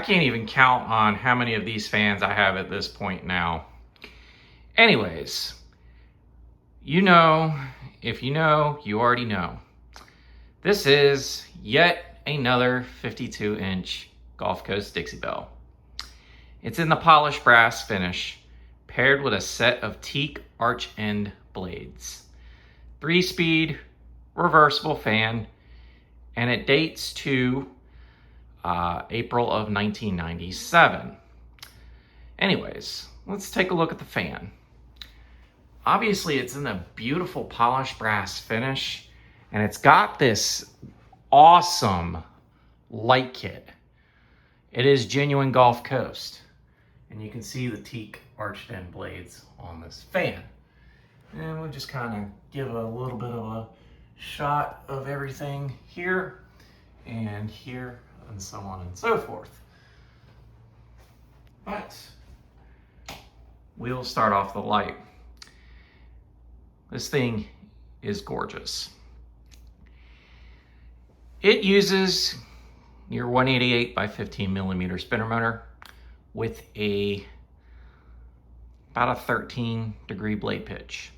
can't even count on how many of these fans I have at this point now. Anyways, you know, if you know, you already know. This is yet another 52-inch Gulf Coast Dixie Belle. It's in the polished brass finish, paired with a set of teak arch end blades. 3-speed reversible fan, and it dates to April of 1997. Anyways, let's take a look at the fan. Obviously, it's in a beautiful polished brass finish, and it's got this awesome light kit. It is genuine Gulf Coast, and you can see the teak arched end blades on this fan. And we'll just kind of give a little bit of a shot of everything here and here and so on and so forth. But we'll start off the light. This thing is gorgeous. It uses your 188 by 15 millimeter spinner motor with about a 13-degree blade pitch.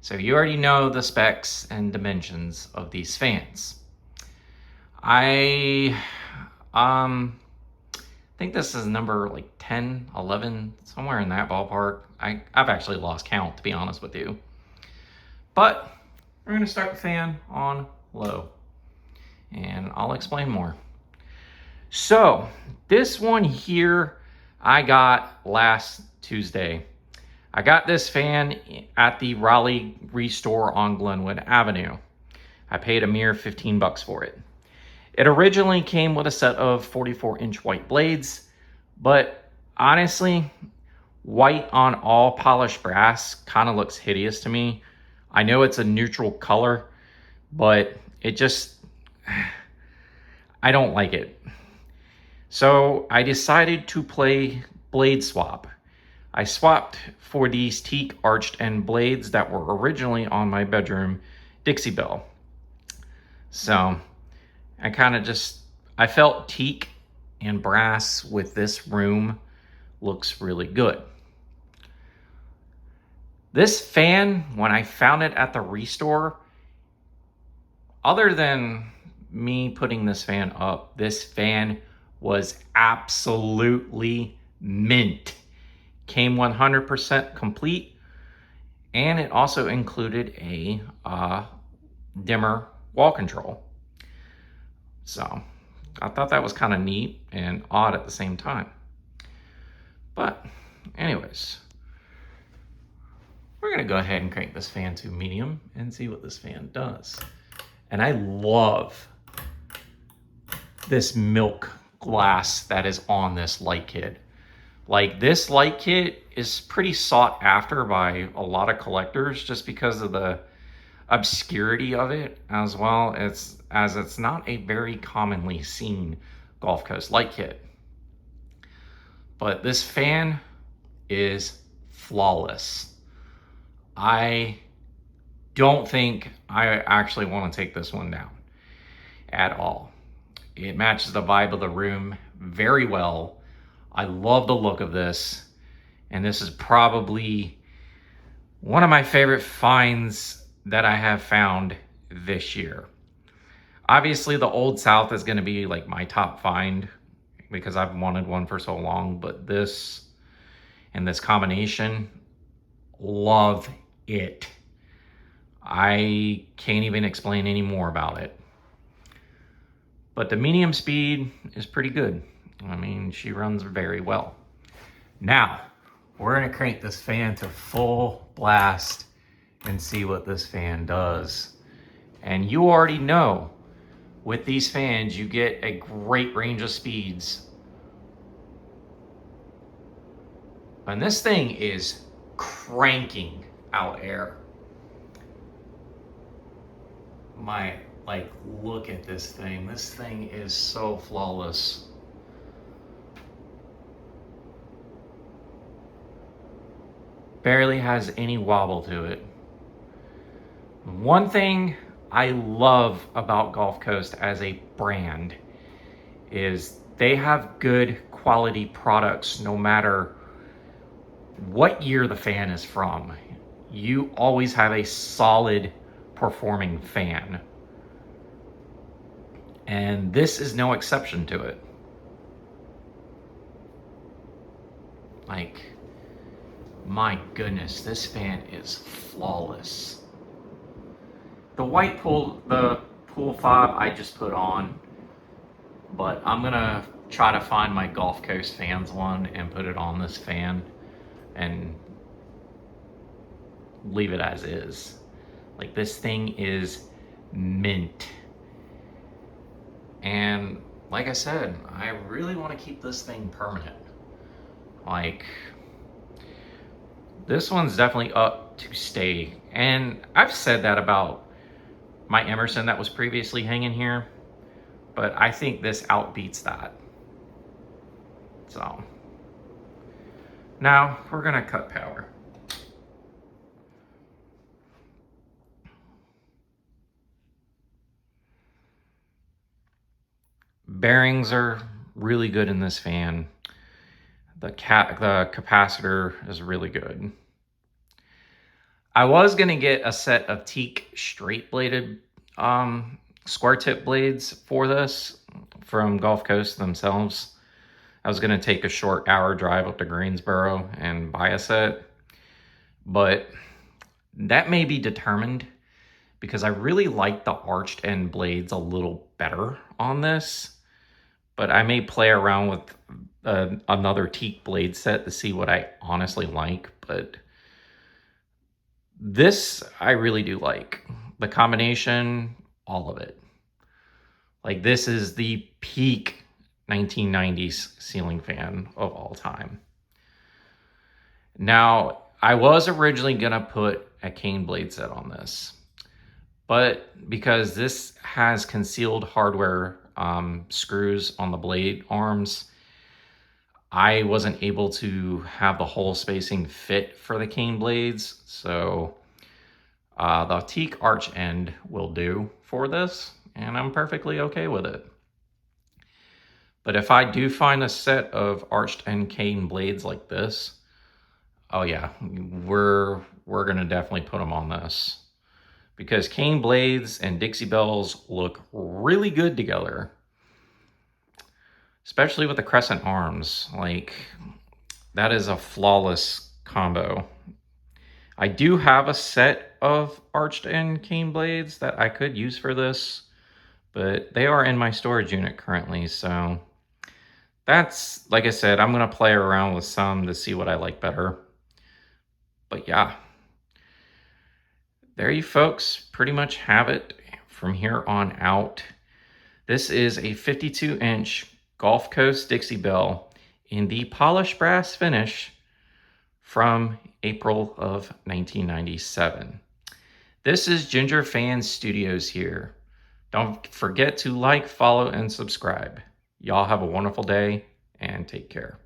So you already know the specs and dimensions of these fans. I think this is number like 10, 11, somewhere in that ballpark. I've actually lost count, to be honest with you. But we're going to start the fan on low, and I'll explain more. So this one here I got last Tuesday. I got this fan at the Raleigh Restore on Glenwood Avenue. I paid a mere $15 for it. It originally came with a set of 44-inch white blades, but honestly, white on all polished brass kind of looks hideous to me. I know it's a neutral color, but it just, I don't like it. So I decided to play blade swap. I swapped for these teak arched end blades that were originally on my bedroom Dixie Belle. So I felt teak and brass with this room looks really good. This fan, when I found it at the Restore, other than me putting this fan up, this fan was absolutely mint. Came 100% complete, and it also included a dimmer wall control. So I thought that was kind of neat and odd at the same time. But anyways, we're gonna go ahead and crank this fan to medium and see what this fan does. And I love this milk glass that is on this light kit. Like, this light kit is pretty sought after by a lot of collectors just because of the obscurity of it, as well as it's not a very commonly seen Gulf Coast light kit. But this fan is flawless. I don't think I actually want to take this one down at all. It matches the vibe of the room very well. I love the look of this, and this is probably one of my favorite finds that I have found this year. Obviously, the Old South is going to be like my top find because I've wanted one for so long, but this and this combination, love it. I can't even explain any more about it. But the medium speed is pretty good. I mean, she runs very well. Now, we're gonna crank this fan to full blast and see what this fan does. And you already know, with these fans, you get a great range of speeds. And this thing is cranking out air. Look at this thing. This thing is so flawless. Barely has any wobble to it. One thing I love about Gulf Coast as a brand is they have good quality products no matter what year the fan is from. You always have a solid performing fan. And this is no exception to it. Like, my goodness, this fan is flawless. The pool fob I just put on, but I'm gonna try to find my Gulf Coast fans one and put it on this fan and leave it as is. Like, this thing is mint. And like I said, I really want to keep this thing permanent. Like, this one's definitely up to stay. And I've said that about my Emerson that was previously hanging here, but I think this outbeats that. So now we're gonna cut power. Bearings are really good in this fan. The capacitor is really good. I was gonna get a set of teak straight bladed square tip blades for this from Gulf Coast themselves. I was gonna take a short hour drive up to Greensboro and buy a set, but that may be determined because I really like the arched end blades a little better on this. But I may play around with another teak blade set to see what I honestly like. But this I really do like. The combination, all of it. Like, this is the peak 1990s ceiling fan of all time. Now, I was originally going to put a cane blade set on this, but because this has concealed hardware screws on the blade arms, I wasn't able to have the hole spacing fit for the cane blades. So the teak arch end will do for this, and I'm perfectly okay with it. But if I do find a set of arched end cane blades like this, oh yeah, we're gonna definitely put them on this. Because cane blades and Dixie Bells look really good together. Especially with the crescent arms. Like, that is a flawless combo. I do have a set of arched end cane blades that I could use for this, but they are in my storage unit currently, so that's, like I said, I'm gonna play around with some to see what I like better. But yeah, there you folks pretty much have it from here on out. This is a 52-inch Gulf Coast Dixie Belle in the polished brass finish from April of 1997. This is Ginger Fan Studios here. Don't forget to like, follow, and subscribe. Y'all have a wonderful day and take care.